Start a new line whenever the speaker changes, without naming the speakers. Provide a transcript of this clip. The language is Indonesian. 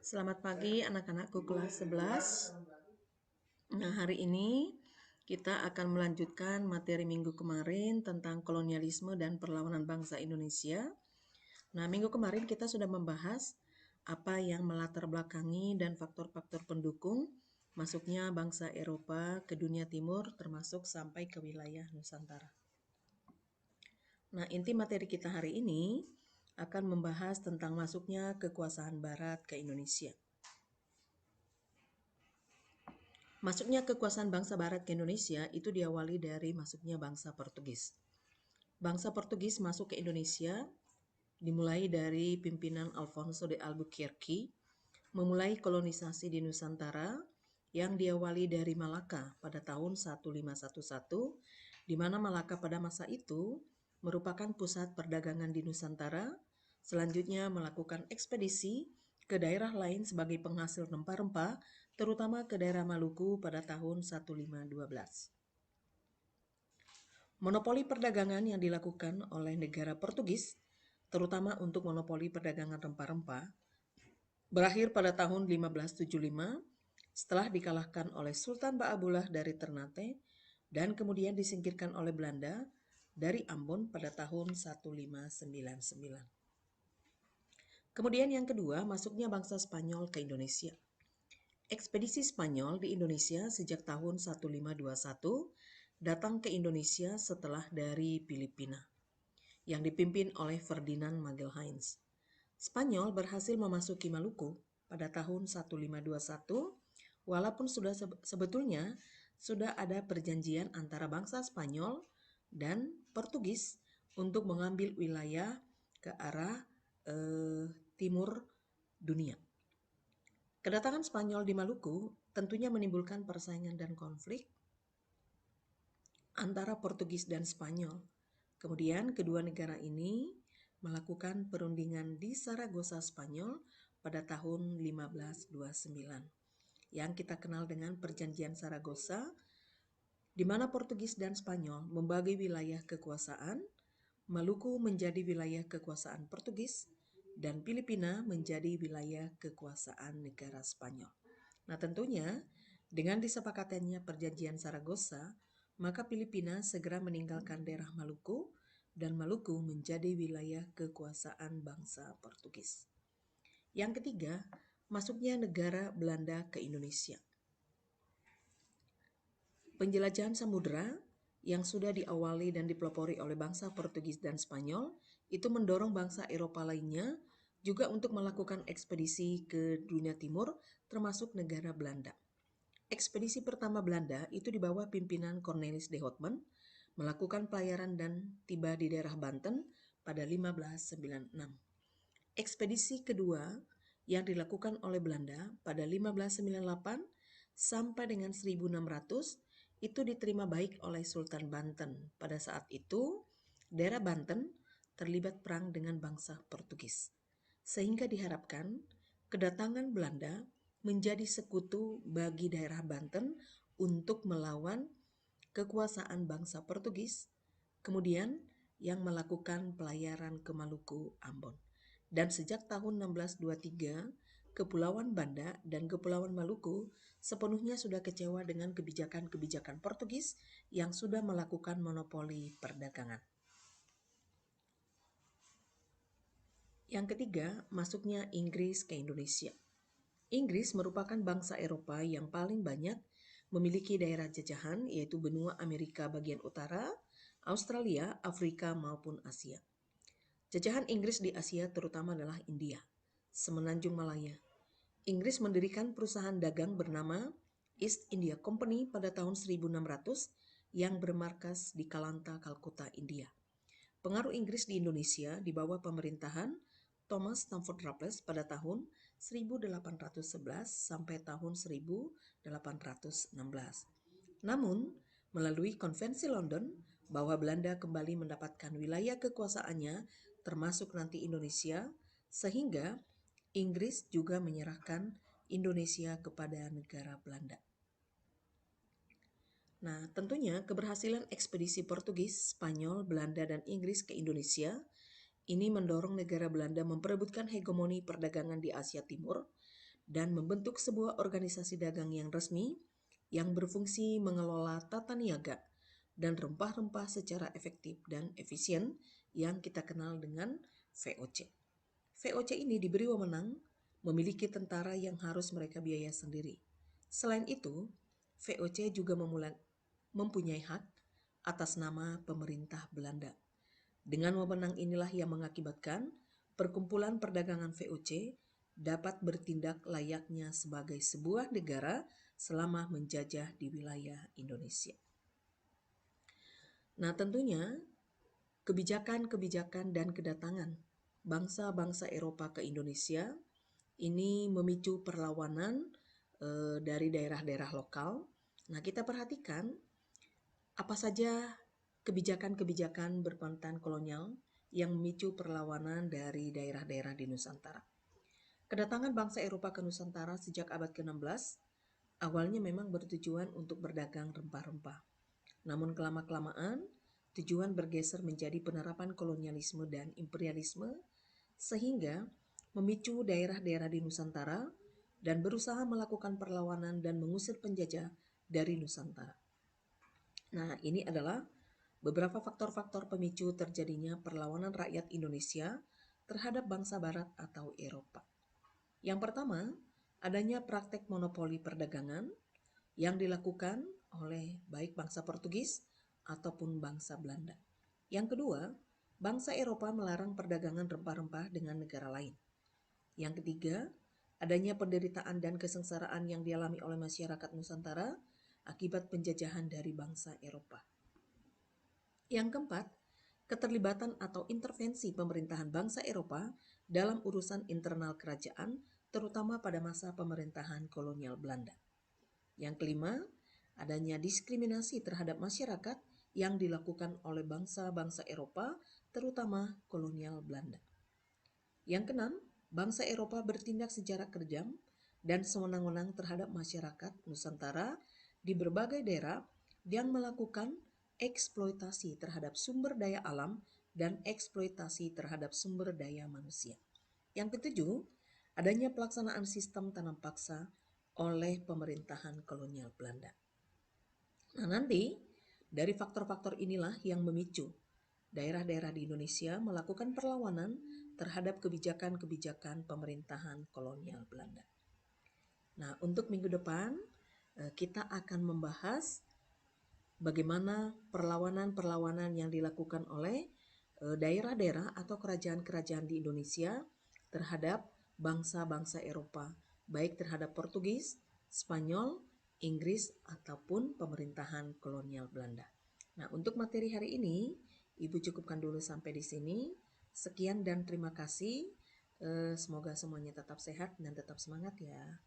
Selamat pagi anak-anakku kelas 11. Nah, hari ini kita akan melanjutkan materi minggu kemarin tentang kolonialisme dan perlawanan bangsa Indonesia. Nah, minggu kemarin kita sudah membahas apa yang melatar belakangi dan faktor-faktor pendukung masuknya bangsa Eropa ke dunia timur termasuk sampai ke wilayah Nusantara. Nah, inti materi kita hari ini akan membahas tentang masuknya kekuasaan Barat ke Indonesia. Masuknya kekuasaan bangsa Barat ke Indonesia itu diawali dari masuknya bangsa Portugis. Bangsa Portugis masuk ke Indonesia dimulai dari pimpinan Alfonso de Albuquerque, memulai kolonisasi di Nusantara yang diawali dari Malaka pada tahun 1511, di mana Malaka pada masa itu merupakan pusat perdagangan di Nusantara, selanjutnya melakukan ekspedisi ke daerah lain sebagai penghasil rempah-rempah, terutama ke daerah Maluku pada tahun 1512. Monopoli perdagangan yang dilakukan oleh negara Portugis, terutama untuk monopoli perdagangan rempah-rempah, berakhir pada tahun 1575 setelah dikalahkan oleh Sultan Baabullah dari Ternate dan kemudian disingkirkan oleh Belanda dari Ambon pada tahun 1599. Kemudian yang kedua, masuknya bangsa Spanyol ke Indonesia. Ekspedisi Spanyol di Indonesia sejak tahun 1521 datang ke Indonesia setelah dari Filipina, yang dipimpin oleh Ferdinand Magelhaens. Spanyol berhasil memasuki Maluku pada tahun 1521, walaupun sebetulnya sudah ada perjanjian antara bangsa Spanyol dan Portugis untuk mengambil wilayah ke arah timur dunia. Kedatangan Spanyol di Maluku tentunya menimbulkan persaingan dan konflik antara Portugis dan Spanyol. Kemudian kedua negara ini melakukan perundingan di Saragossa, Spanyol pada tahun 1529 yang kita kenal dengan Perjanjian Saragossa, di mana Portugis dan Spanyol membagi wilayah kekuasaan. Maluku menjadi wilayah kekuasaan Portugis dan Filipina menjadi wilayah kekuasaan negara Spanyol. Nah, tentunya dengan disepakatannya Perjanjian Saragossa, maka Filipina segera meninggalkan daerah Maluku dan Maluku menjadi wilayah kekuasaan bangsa Portugis. Yang ketiga, masuknya negara Belanda ke Indonesia. Penjelajahan samudera yang sudah diawali dan dipelopori oleh bangsa Portugis dan Spanyol itu mendorong bangsa Eropa lainnya juga untuk melakukan ekspedisi ke dunia timur termasuk negara Belanda. Ekspedisi pertama Belanda itu di bawah pimpinan Cornelis de Houtman melakukan pelayaran dan tiba di daerah Banten pada 1596. Ekspedisi kedua yang dilakukan oleh Belanda pada 1598 sampai dengan 1600 itu diterima baik oleh Sultan Banten. Pada saat itu, daerah Banten terlibat perang dengan bangsa Portugis. Sehingga diharapkan kedatangan Belanda menjadi sekutu bagi daerah Banten untuk melawan kekuasaan bangsa Portugis, kemudian yang melakukan pelayaran ke Maluku, Ambon. Dan sejak tahun 1623, Kepulauan Banda dan Kepulauan Maluku sepenuhnya sudah kecewa dengan kebijakan-kebijakan Portugis yang sudah melakukan monopoli perdagangan. Yang ketiga, masuknya Inggris ke Indonesia. Inggris merupakan bangsa Eropa yang paling banyak memiliki daerah jajahan, yaitu benua Amerika bagian utara, Australia, Afrika maupun Asia. Jajahan Inggris di Asia terutama adalah India, Semenanjung Malaya. Inggris mendirikan perusahaan dagang bernama East India Company pada tahun 1600 yang bermarkas di Kalanta, Kalkuta, India. Pengaruh Inggris di Indonesia di bawah pemerintahan Thomas Stamford Raffles pada tahun 1811 sampai tahun 1816. Namun, melalui Konvensi London, bahwa Belanda kembali mendapatkan wilayah kekuasaannya termasuk nanti Indonesia, sehingga Inggris juga menyerahkan Indonesia kepada negara Belanda. Nah, tentunya keberhasilan ekspedisi Portugis, Spanyol, Belanda, dan Inggris ke Indonesia ini mendorong negara Belanda memperebutkan hegemoni perdagangan di Asia Timur, dan membentuk sebuah organisasi dagang yang resmi yang berfungsi mengelola tata niaga dan rempah-rempah secara efektif dan efisien yang kita kenal dengan VOC. VOC ini diberi wewenang memiliki tentara yang harus mereka biaya sendiri. Selain itu, VOC juga mempunyai hak atas nama pemerintah Belanda. Dengan wewenang inilah yang mengakibatkan perkumpulan perdagangan VOC dapat bertindak layaknya sebagai sebuah negara selama menjajah di wilayah Indonesia. Nah, tentunya kebijakan-kebijakan dan kedatangan bangsa-bangsa Eropa ke Indonesia ini memicu perlawanan dari daerah-daerah lokal. Nah, kita perhatikan apa saja kebijakan-kebijakan berpantang kolonial yang memicu perlawanan dari daerah-daerah di Nusantara. Kedatangan bangsa Eropa ke Nusantara sejak abad ke-16 awalnya memang bertujuan untuk berdagang rempah-rempah. Namun kelama-kelamaan, tujuan bergeser menjadi penerapan kolonialisme dan imperialisme sehingga memicu daerah-daerah di Nusantara dan berusaha melakukan perlawanan dan mengusir penjajah dari Nusantara. Nah, ini adalah beberapa faktor-faktor pemicu terjadinya perlawanan rakyat Indonesia terhadap bangsa Barat atau Eropa. Yang pertama, adanya praktek monopoli perdagangan yang dilakukan oleh baik bangsa Portugis ataupun bangsa Belanda. Yang kedua, bangsa Eropa melarang perdagangan rempah-rempah dengan negara lain. Yang ketiga, adanya penderitaan dan kesengsaraan yang dialami oleh masyarakat Nusantara akibat penjajahan dari bangsa Eropa. Yang keempat, keterlibatan atau intervensi pemerintahan bangsa Eropa dalam urusan internal kerajaan, terutama pada masa pemerintahan kolonial Belanda. Yang kelima, adanya diskriminasi terhadap masyarakat yang dilakukan oleh bangsa-bangsa Eropa, terutama kolonial Belanda. Yang keenam, bangsa Eropa bertindak secara kejam dan sewenang-wenang terhadap masyarakat Nusantara di berbagai daerah yang melakukan eksploitasi terhadap sumber daya alam dan eksploitasi terhadap sumber daya manusia. Yang ketujuh, adanya pelaksanaan sistem tanam paksa oleh pemerintahan kolonial Belanda. Nah, nanti dari faktor-faktor inilah yang memicu daerah-daerah di Indonesia melakukan perlawanan terhadap kebijakan-kebijakan pemerintahan kolonial Belanda. Nah, untuk minggu depan kita akan membahas bagaimana perlawanan-perlawanan yang dilakukan oleh daerah-daerah atau kerajaan-kerajaan di Indonesia terhadap bangsa-bangsa Eropa, baik terhadap Portugis, Spanyol, Inggris, ataupun pemerintahan kolonial Belanda. Nah, untuk materi hari ini, Ibu cukupkan dulu sampai di sini. Sekian dan terima kasih. Semoga semuanya tetap sehat dan tetap semangat ya.